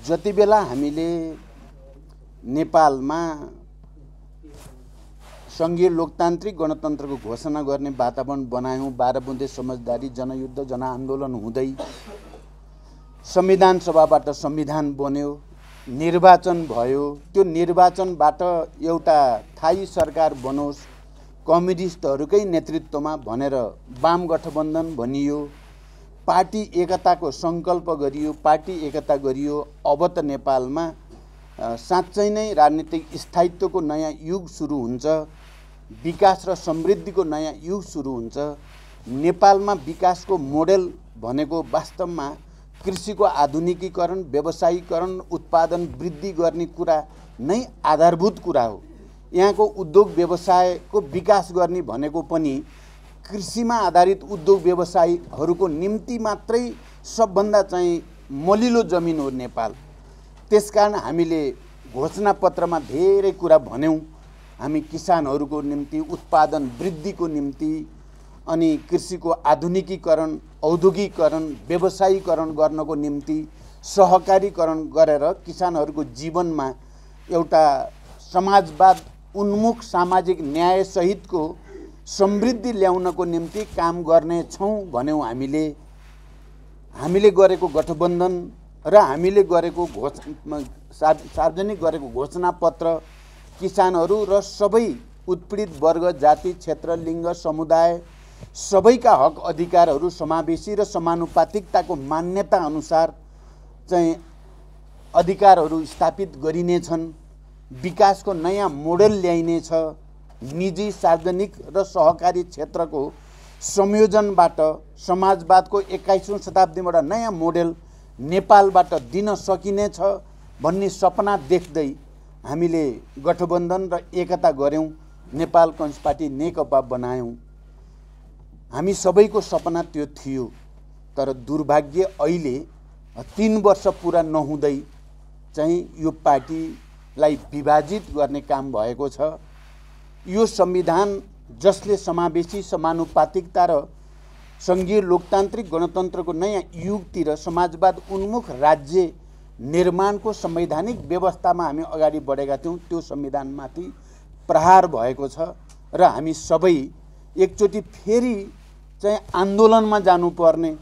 जति बेला हामीले नेपालमा संघीय लोकतान्त्रिक गणतन्त्रको घोषणा गर्ने वातावरण बनायौं, 12 बुँदे समझदारी, जनयुद्ध, जनआन्दोलन हुँदै संविधान सभाबाट संविधान बन्यो, निर्वाचन भयो। त्यो निर्वाचनबाट एउटा थायी सरकार बनोस् कम्युनिस्टहरूकै नेतृत्वमा भनेर वाम गठबन्धन भनियो, पार्टी एकताको संकल्प गरियो, पार्टी एकता गरियो। अब त नेपालमा साँच्चै नै राजनीतिक स्थायित्वको नयाँ युग सुरु हुन्छ, विकास र समृद्धिको नयाँ युग सुरु हुन्छ। नेपालमा विकासको मोडेल भनेको वास्तवमा कृषिको आधुनिकीकरण, व्यवसायीकरण, उत्पादन वृद्धि गर्ने कुरा नै आधारभूत कुरा हो। यहाँको उद्योग व्यवसायको विकास गर्ने भनेको पनि कृषिमा आधारित उद्योग व्यवसायीहरूको निम्ति मात्रै सबभन्दा चाहिँ मलिलो जमिन हो नेपाल। त्यसकारण हामीले घोषणापत्रमा धेरै कुरा भन्यौं। हामी किसानहरूको निम्ति, उत्पादन वृद्धिको निम्ति, अनि कृषिको आधुनिकीकरण, औद्योगिकीकरण, व्यवसायीकरण गर्नको निम्ति सहकारीकरण गरेर किसानहरूको जीवनमा एउटा समाजवाद उन्मुख सामाजिक न्याय सहितको समृद्धि ल्याउनको निम्ति काम गर्ने छौं भन्यौं। हामीले गरेको गठबन्धन र हामीले गरेको सार्वजनिक गरेको घोषणापत्र किसानहरू र सबै उत्पीडित वर्ग, जाति, क्षेत्र, लिङ्ग, समुदाय सबैका हक अधिकारहरू समावेशी र समानुपातिकताको मान्यता अनुसार चाहिँ अधिकारहरू स्थापित गरिनेछन्। विकासको नयाँ मोडेल ल्याइनेछ। निजी, सार्वजनिक र सहकारी क्षेत्रको संयोजनबाट समाजवादको 21औं शताब्दीबाट नयाँ मोडेल नेपालबाट दिन सकिनेछ भन्ने सपना देख्दै हामीले गठबन्धन र एकता गर्यौं, नेपाल कम्युनिस्ट पार्टी नेकपा बनायौं। हामी सबैको सपना त्यो थियो। तर दुर्भाग्य अहिले 3 वर्ष पूरा नहुँदै चाहिँ यो पार्टीलाई विभाजित गर्ने काम भएको छ। यो संविधान जसले समावेशी समानुपातिकता र संघीय लोकतान्त्रिक गणतन्त्रको नयाँ युगतिर समाजवाद उन्मुख राज्य निर्माणको संवैधानिक व्यवस्थामा हामी अगाडि बढेका थियौं, त्यो संविधानमाथि प्रहार भएको छ र हामी सबै एकचोटि फेरि चाहिँ आन्दोलनमा जानुपर्ने,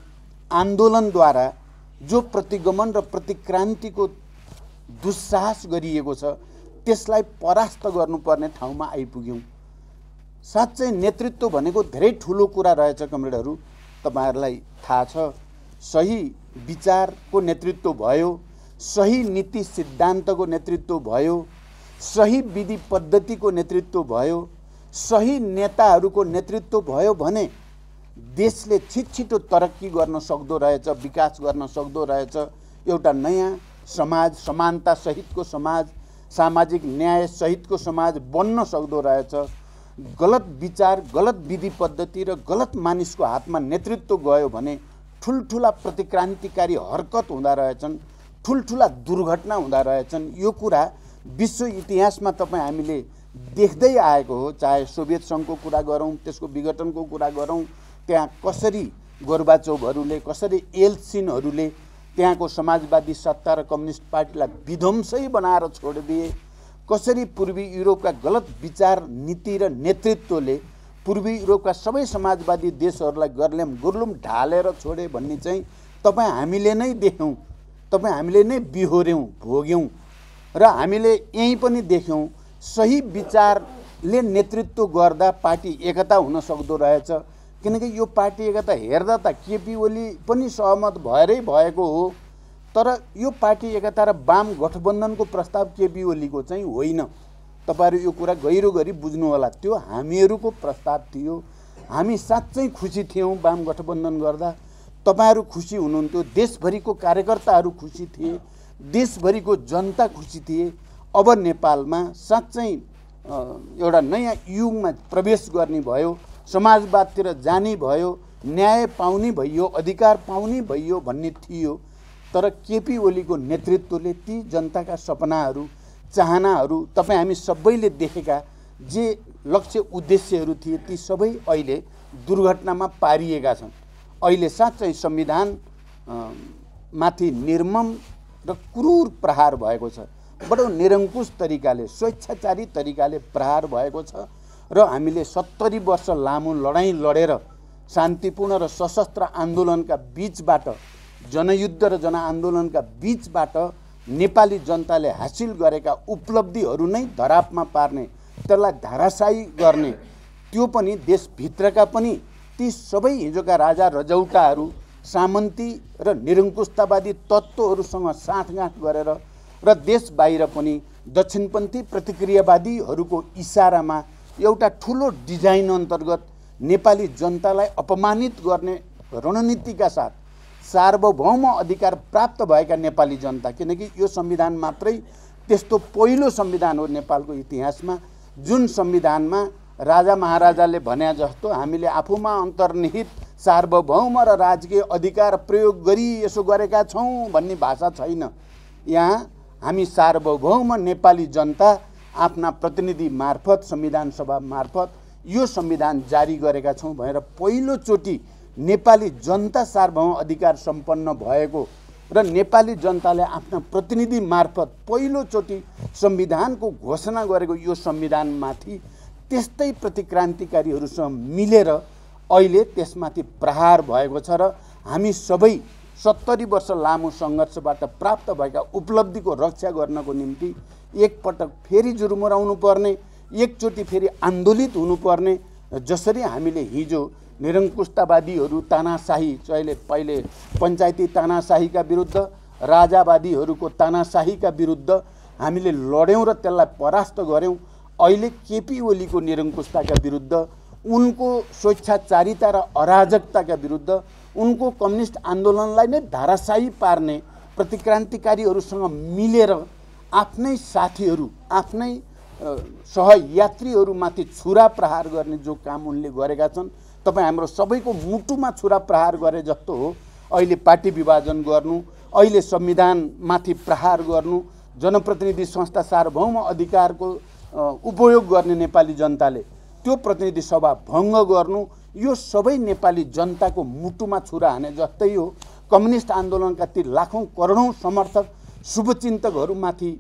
आन्दोलनद्वारा जो प्रतिगमन र प्रतिक्रान्तिको दुस्साहस गरिएको छ त्यसलाई परास्त गर्नुपर्ने ठाउँमा आइपुग्यौं। साँच्चै नेतृत्व भनेको धेरै ठूलो कुरा रहेछ कमरेडहरू, तपाईहरुलाई थाहा छ। सही विचारको नेतृत्व भयो, सही नीति सिद्धान्तको नेतृत्व भयो, सही विधि पद्धतिको नेतृत्व भयो, सही नेताहरूको नेतृत्व भयो भने देशले छिटछिटो तरक्की गर्न सक्दो रहेछ, विकास गर्न सक्दो रहेछ। एउटा नयाँ समाज, समानता सहितको समाज, सामाजिक न्याय सहितको समाज बन्न सक्दो रहेछ। गलत विचार, गलत विधि पद्धति र गलत मानिसको हातमा नेतृत्व गयो भने ठुलठुला प्रतिक्रान्तिकारी हरकत हुँदा रहेछन्, ठुलठुला दुर्घटना हुँदा रहेछन्। यो कुरा विश्व इतिहासमा तपाईँ हामीले देख्दै आएको हो। चाहे सोभियत सङ्घको कुरा गरौँ, त्यसको विघटनको कुरा गरौँ, त्यहाँ कसरी गोर्बाचोभहरूले, कसरी येल्त्सिनहरूले त्यहाँको समाजवादी सत्ता र कम्युनिस्ट पार्टीलाई विध्वंसै बनाएर छोडिदिए, कसरी पूर्वी युरोपका गलत विचार, नीति र नेतृत्वले पूर्वी युरोपका सबै समाजवादी देशहरूलाई गर्लेम गुर्लुम ढालेर छोडे भन्ने चाहिँ तपाईँ हामीले नै देख्यौँ, तपाईँ हामीले नै बिहोर्यौँ, भोग्यौँ र हामीले यहीँ पनि देख्यौँ। सही विचारले नेतृत्व गर्दा पार्टी एकता हुन सक्दो रहेछ। किनकि यो पार्टी एकता हेर्दा त केपी ओली पनि सहमत भएरै भएको हो, तर यो पार्टी एकता र वाम गठबन्धनको प्रस्ताव केपी ओलीको चाहिँ होइन। तपाईहरु यो कुरा गहिरो गरी बुझ्नु होला। त्यो हामीहरूको प्रस्ताव थियो। हामी साँच्चै खुसी थियौँ वाम गठबन्धन गर्दा। तपाईहरु खुसी हुनुहुन्थ्यो, देशभरिको कार्यकर्ताहरू खुसी थिए, देशभरिको जनता खुसी थिए। अब नेपालमा साँच्चै एउटा नयाँ युगमा प्रवेश गर्ने भयो, समाजवादतिर जाने भयो, न्याय पाउने भयो, अधिकार पाउने भयो भन्ने थियो। तर केपी ओलीको नेतृत्वले ती जनताका सपनाहरू, चाहनाहरू, तपाईँ हामी सबैले देखेका जे लक्ष्य उद्देश्यहरू थिए ती सबै अहिले दुर्घटनामा पारिएका छन्। अहिले साँच्चै संविधान माथि निर्मम र क्रूर प्रहार भएको छ। बडो निरङ्कुश तरिकाले, स्वेच्छाचारी तरिकाले प्रहार भएको छ र हामीले 70 वर्ष लामो लडाईँ लडेर शान्तिपूर्ण र सशस्त्र आन्दोलनका बीचबाट, जनयुद्ध र जनआन्दोलनका बीचबाट नेपाली जनताले हासिल गरेका उपलब्धिहरू नै धरापमा पार्ने, त्यसलाई धाराशायी गर्ने, त्यो पनि देशभित्रका पनि ती सबै हिजोका राजा रजौटाहरू, सामन्ती र निरङ्कुशतावादी तत्त्वहरूसँग साँठगाँठ गरेर र देश बाहिर पनि दक्षिणपन्थी प्रतिक्रियावादीहरूको इसारामा एउटा ठुलो डिजाइन अन्तर्गत नेपाली जनतालाई अपमानित गर्ने रणनीतिका साथ सार्वभौम अधिकार प्राप्त भएका नेपाली जनता, किनकि यो संविधान मात्रै त्यस्तो पहिलो संविधान हो नेपालको इतिहासमा जुन संविधानमा राजा महाराजाले भने जस्तो हामीले आफूमा अन्तर्निहित सार्वभौम र राजकीय अधिकार प्रयोग गरी यसो गरेका छौँ भन्ने भाषा छैन। यहाँ हामी सार्वभौम नेपाली जनता आफ्ना प्रतिनिधि मार्फत, संविधान सभा मार्फत यो संविधान जारी गरेका छौँ भनेर पहिलोचोटि नेपाली जनता सार्वभौम अधिकार सम्पन्न भएको र नेपाली जनताले आफ्ना प्रतिनिधि मार्फत पहिलोचोटि संविधानको घोषणा गरेको यो संविधानमाथि त्यस्तै प्रतिक्रान्तिकारीहरूसँग मिलेर अहिले त्यसमाथि प्रहार भएको छ र हामी सबै 70 वर्ष लामो सङ्घर्षबाट प्राप्त भएका उपलब्धिको रक्षा गर्नको निम्ति एकपटक फेरि जुरुमुराउनु पर्ने, एकचोटि फेरि आन्दोलित हुनुपर्ने। जसरी हामीले हिजो निरङ्कुशतावादीहरू तानाशाही, पहिले पञ्चायती तानाशाहीका विरुद्ध, राजावादीहरूको तानाशाहीका विरुद्ध हामीले लड्यौँ र त्यसलाई परास्त गऱ्यौँ। अहिले केपी ओलीको निरङ्कुशताका विरुद्ध, उनको स्वेच्छाचारिता र अराजकताका विरुद्ध, उनको कम्युनिस्ट आन्दोलनलाई नै धाराशायी पार्ने प्रतिक्रान्तिकारीहरूसँग मिलेर आफ्नै साथीहरू, आफ्नै सहयात्रीहरूमाथि छुरा प्रहार गर्ने जो काम उनले गरेका छन्, तपाईँ हाम्रो सबैको मुटुमा छुरा प्रहार गरे जस्तो हो। अहिले पार्टी विभाजन गर्नु, अहिले संविधानमाथि प्रहार गर्नु, जनप्रतिनिधि संस्था सार्वभौम अधिकारको उपयोग गर्ने नेपाली जनताले त्यो प्रतिनिधि सभा भङ्ग गर्नु, यो सबै नेपाली जनताको मुटुमा छुरा हाने जस्तै हो। कम्युनिस्ट आन्दोलनका ती लाखौँ करोडौँ समर्थक शुभचिन्तकहरूमाथि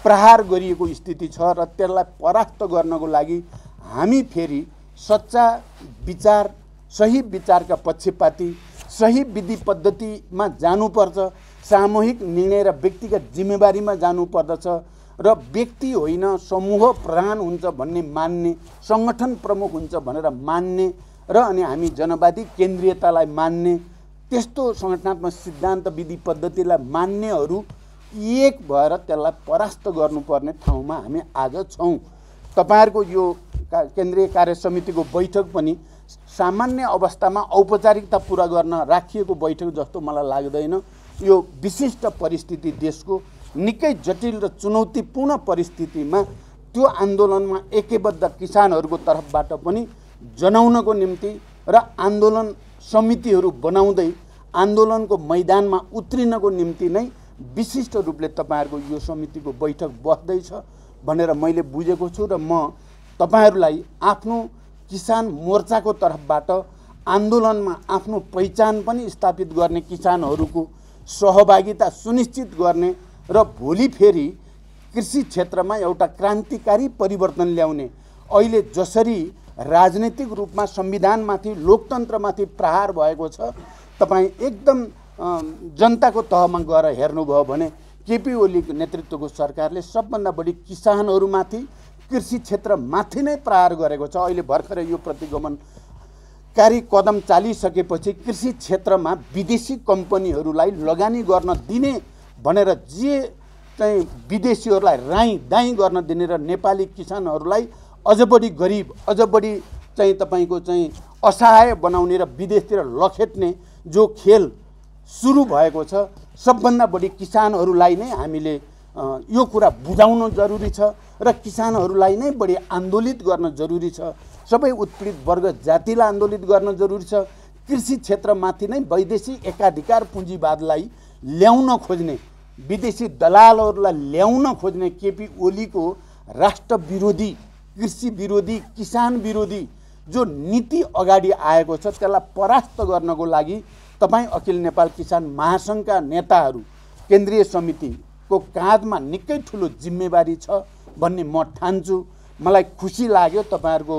प्रहार गरिएको स्थिति छ र त्यसलाई परास्त गर्नको लागि हामी फेरि सच्चा विचार, सही विचारका पक्षपाती, सही विधि पद्धतिमा जानुपर्छ, सामूहिक निर्णय र व्यक्तिगत जिम्मेवारीमा जानुपर्दछ र व्यक्ति होइन समूह प्रधान हुन्छ भन्ने मान्ने, सङ्गठन प्रमुख हुन्छ भनेर मान्ने र अनि हामी जनवादी केन्द्रीयतालाई मान्ने, त्यस्तो सङ्गठनात्मक सिद्धान्त विधि पद्धतिलाई मान्नेहरू एक भएर त्यसलाई परास्त गर्नुपर्ने ठाउँमा हामी आज छौँ। तपाईँहरूको यो केन्द्रीय कार्य समितिको बैठक पनि सामान्य अवस्थामा औपचारिकता पुरा गर्न राखिएको बैठक जस्तो मलाई लाग्दैन। यो विशिष्ट परिस्थिति, देशको निकै जटिल र चुनौतीपूर्ण परिस्थितिमा त्यो आन्दोलनमा एकैबद्ध किसानहरूको तर्फबाट पनि जनाउनको निम्ति र आन्दोलन समितिहरू बनाउँदै आन्दोलनको मैदानमा उत्रिनको निम्ति नै विशिष्ट रूपले तपाईँहरूको यो समितिको बैठक बस्दैछ भनेर मैले बुझेको छु र म तपाईँहरूलाई आफ्नो किसान मोर्चाको तर्फबाट आन्दोलनमा आफ्नो पहिचान पनि स्थापित गर्ने, किसानहरूको सहभागिता सुनिश्चित गर्ने र भोलि फेरि कृषि क्षेत्रमा एउटा क्रान्तिकारी परिवर्तन ल्याउने, अहिले जसरी राजनीतिक रूपमा संविधानमाथि, लोकतन्त्रमाथि प्रहार भएको छ, तपाईँ एकदम जनताको तहमा गएर हेर्नुभयो भने केपी ओलीको नेतृत्वको सरकारले सबभन्दा बढी किसानहरूमाथि, कृषि क्षेत्रमाथि नै प्रहार गरेको छ। अहिले भर्खरै यो प्रतिगमनकारी कदम चालिसकेपछि कृषि क्षेत्रमा विदेशी कम्पनीहरूलाई लगानी गर्न दिने भनेर जे चाहिँ विदेशीहरूलाई राई दाई गर्न दिने र नेपाली किसानहरूलाई अझ बढी गरिब, अझ बढी चाहिँ तपाईँको चाहिँ असहाय बनाउने र विदेशतिर लखेट्ने जो खेल सुरु भएको छ, सबभन्दा बढी किसानहरूलाई नै हामीले यो कुरा बुझाउन जरुरी छ र किसानहरूलाई नै बढी आन्दोलित गर्न जरुरी छ। सबै उत्पीडित वर्ग जातिलाई आन्दोलित गर्न जरुरी छ। कृषि क्षेत्रमाथि नै वैदेशिक एकाधिकार पुँजीवादलाई ल्याउन खोज्ने, विदेशी दलालहरूलाई ल्याउन खोज्ने केपी ओलीको राष्ट्र विरोधी, कृषि विरोधी, किसान विरोधी जो नीति अगाडि आएको छ, त्यसलाई परास्त गर्नको लागि तपाईँ अखिल नेपाल किसान महासङ्घका नेताहरू, केन्द्रीय समितिको काँधमा निकै ठुलो जिम्मेवारी छ भन्ने म ठान्छु। मलाई खुसी लाग्यो। तपाईहरुको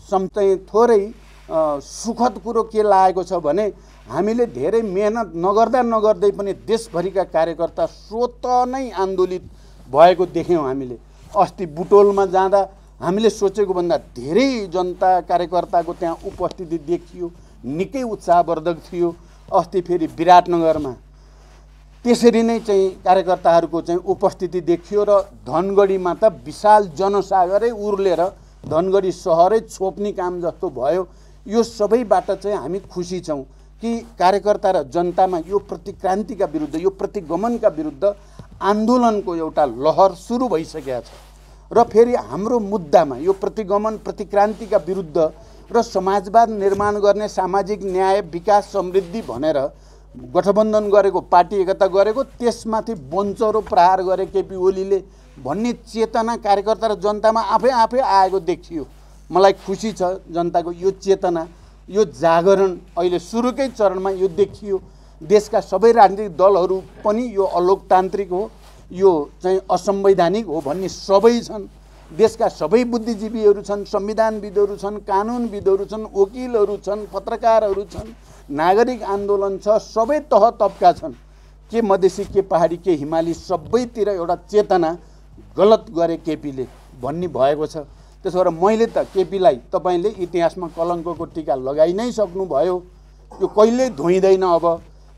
चाहिँ थोरै सुखद कुरो के लागेको छ भने हामीले धेरै मेहनत नगर्दै पनि देशभरिका कार्यकर्ता स्वत नै आन्दोलित भएको देख्यौँ। हामीले अस्ति बुटोलमा जाँदा हामीले सोचेको भन्दा धेरै जनता कार्यकर्ताको त्यहाँ उपस्थिति देखियो, निकै उत्साहवर्धक थियो। अस्ति फेरि विराटनगरमा त्यसरी नै चाहिँ कार्यकर्ताहरूको चाहिँ उपस्थिति देखियो र धनगढीमा त विशाल जनसागरै उर्लेर धनगढी सहरै छोप्ने काम जस्तो भयो। यो सबैबाट चाहिँ हामी खुसी छौँ कि कार्यकर्ता र जनतामा यो प्रतिक्रान्तिका विरुद्ध, यो प्रतिगमनका विरुद्ध आन्दोलनको एउटा लहर सुरु भइसकेको छ र फेरि हाम्रो मुद्दामा यो प्रतिगमन प्रतिक्रान्तिका विरुद्ध र समाजवाद निर्माण गर्ने, सामाजिक न्याय विकास समृद्धि भनेर गठबन्धन गरेको, पार्टी एकता गरेको, त्यसमाथि बन्चरो प्रहार गरे केपी ओलीले भन्ने चेतना कार्यकर्ता र जनतामा आफै आएको देखियो। मलाई खुसी छ जनताको यो चेतना, यो जागरण अहिले सुरुकै चरणमा यो देखियो। देशका सबै राजनीतिक दलहरू पनि यो अलोकतान्त्रिक हो, यो चाहिँ असंवैधानिक हो भन्ने सबै छन्। देशका सबै बुद्धिजीवीहरू छन्, संविधानविदहरू छन्, कानुनविदहरू छन्, वकिलहरू छन्, पत्रकारहरू छन्, नागरिक आन्दोलन छ, सबै तह तबका छन्। के मधेसी, के पहाडी, के हिमाली, सबैतिर एउटा चेतना गलत गरे केपीले भन्ने भएको छ। त्यसो भएर मैले त केपीलाई तपाईले इतिहासमा कलङ्कको टीका लगाइ नै सक्नुभयो, यो कहिल्यै धोइँदैन। अब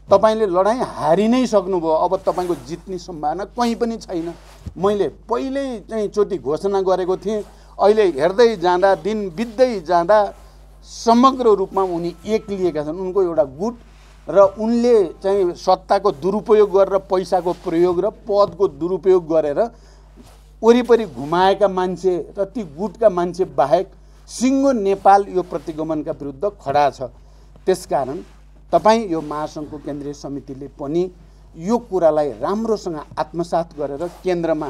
तपाईले लडाईँ हारि नै सक्नुभयो, अब तपाईको जित्ने सम्भावना कहीँ पनि छैन। मैले पहिल्यै चाहिँ चोटि घोषणा गरेको थिएँ। अहिले हेर्दै जाँदा, दिन बित्दै जाँदा समग्र रूपमा उनी एक्लिएका छन्। उनको एउटा गुट र उनले चाहिँ सत्ताको दुरुपयोग गरेर, पैसाको प्रयोग र पदको दुरुपयोग गरेर वरिपरि घुमाएका मान्छे र ती गुटका मान्छे बाहेक सिङ्गो नेपाल यो प्रतिगमनका विरुद्ध खडा छ। त्यसकारण तपाईँ यो महासङ्घको केन्द्रीय समितिले पनि यो कुरालाई राम्रोसँग आत्मसात गरेर केन्द्रमा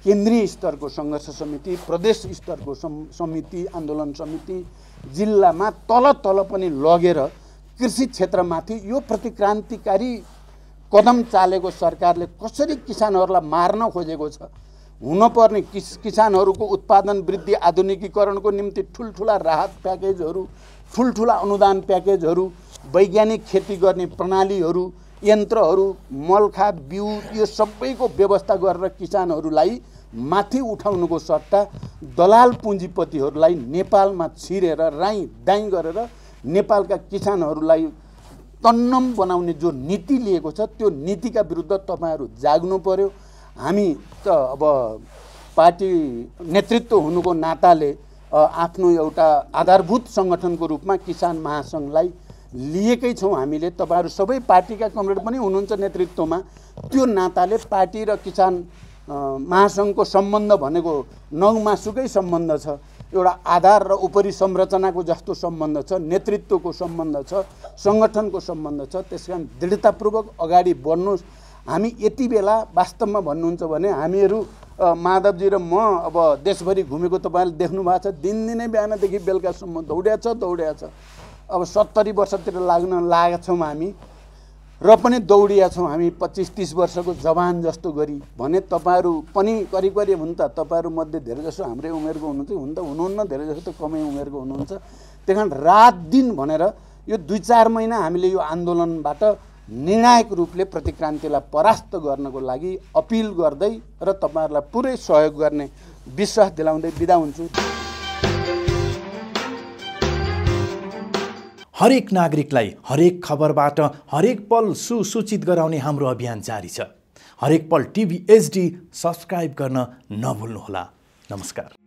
केन्द्रीय स्तरको सङ्घर्ष समिति, प्रदेश स्तरको समिति, आन्दोलन समिति, जिल्लामा तल पनि लगेर कृषि क्षेत्रमाथि यो प्रतिक्रान्तिकारी कदम चालेको सरकारले कसरी किसानहरूलाई मार्न खोजेको छ, हुनपर्ने किसानहरूको उत्पादन वृद्धि आधुनिकीकरणको निम्ति ठुल्ठुला राहत प्याकेजहरू, ठुल्ठुला अनुदान प्याकेजहरू, वैज्ञानिक खेती गर्ने प्रणालीहरू, यन्त्रहरू, मलखाद, बिउ, यो सबैको व्यवस्था गरेर किसानहरूलाई माथि उठाउनुको सट्टा दलाल पुँजीपतिहरूलाई नेपालमा छिरेर राई दाई गरेर नेपालका किसानहरूलाई तन्नम बनाउने जो नीति लिएको छ, त्यो नीतिका विरुद्ध तपाईहरू जाग्नु पर्यो। हामी त अब पार्टी नेतृत्व हुनुको नाताले आफ्नो एउटा आधारभूत सङ्गठनको रूपमा किसान महासङ्घलाई लिएकै छौँ हामीले। तपाईहरू सबै पार्टीका कमरेड पनि हुनुहुन्छ नेतृत्वमा। त्यो नाताले पार्टी र किसान महासङ्घको सम्बन्ध भनेको नौमासुकै सम्बन्ध छ, एउटा आधार र उपरि संरचनाको जस्तो सम्बन्ध छ, नेतृत्वको सम्बन्ध छ, सङ्गठनको सम्बन्ध छ। त्यसकारण दृढतापूर्वक अगाडि बढ्नुहोस्। हामी यति बेला वास्तवमा भन्नुहुन्छ भने हामीहरू माधवजी र म अब देशभरि घुमेको तपाईँले देख्नु भएको छ। दिनदिनै बिहानदेखि बेलुकासम्म दौड्या छ। अब 70 वर्षतिर लागेका छौँ हामी र पनि दौडिया छौँ हामी 25-30 वर्षको जवान जस्तो गरी भने। तपाईँहरू पनि करिब हुन् त, तपाईँहरू मध्ये धेरै जसो हाम्रै उमेरको हुनुहुन्न, धेरै जसो त कमै उमेरको हुनुहुन्छ। त्यही कारण रात दिन भनेर यो 2-4 महिना हामीले यो आन्दोलनबाट निर्णायक रूपले प्रतिक्रान्तिलाई परास्त गर्नको लागि अपिल गर्दै र तपाईहरूलाई पुरै सहयोग गर्ने विश्वास दिलाउँदै बिदा हुन्छु। हरेक नागरिकलाई हरेक खबरबाट हरेक पल सुसूचित गराउने हाम्रो अभियान जारी छ। हरेक पल टिभी HD सब्स्क्राइब गर्न नभुल्नुहोला। नमस्कार।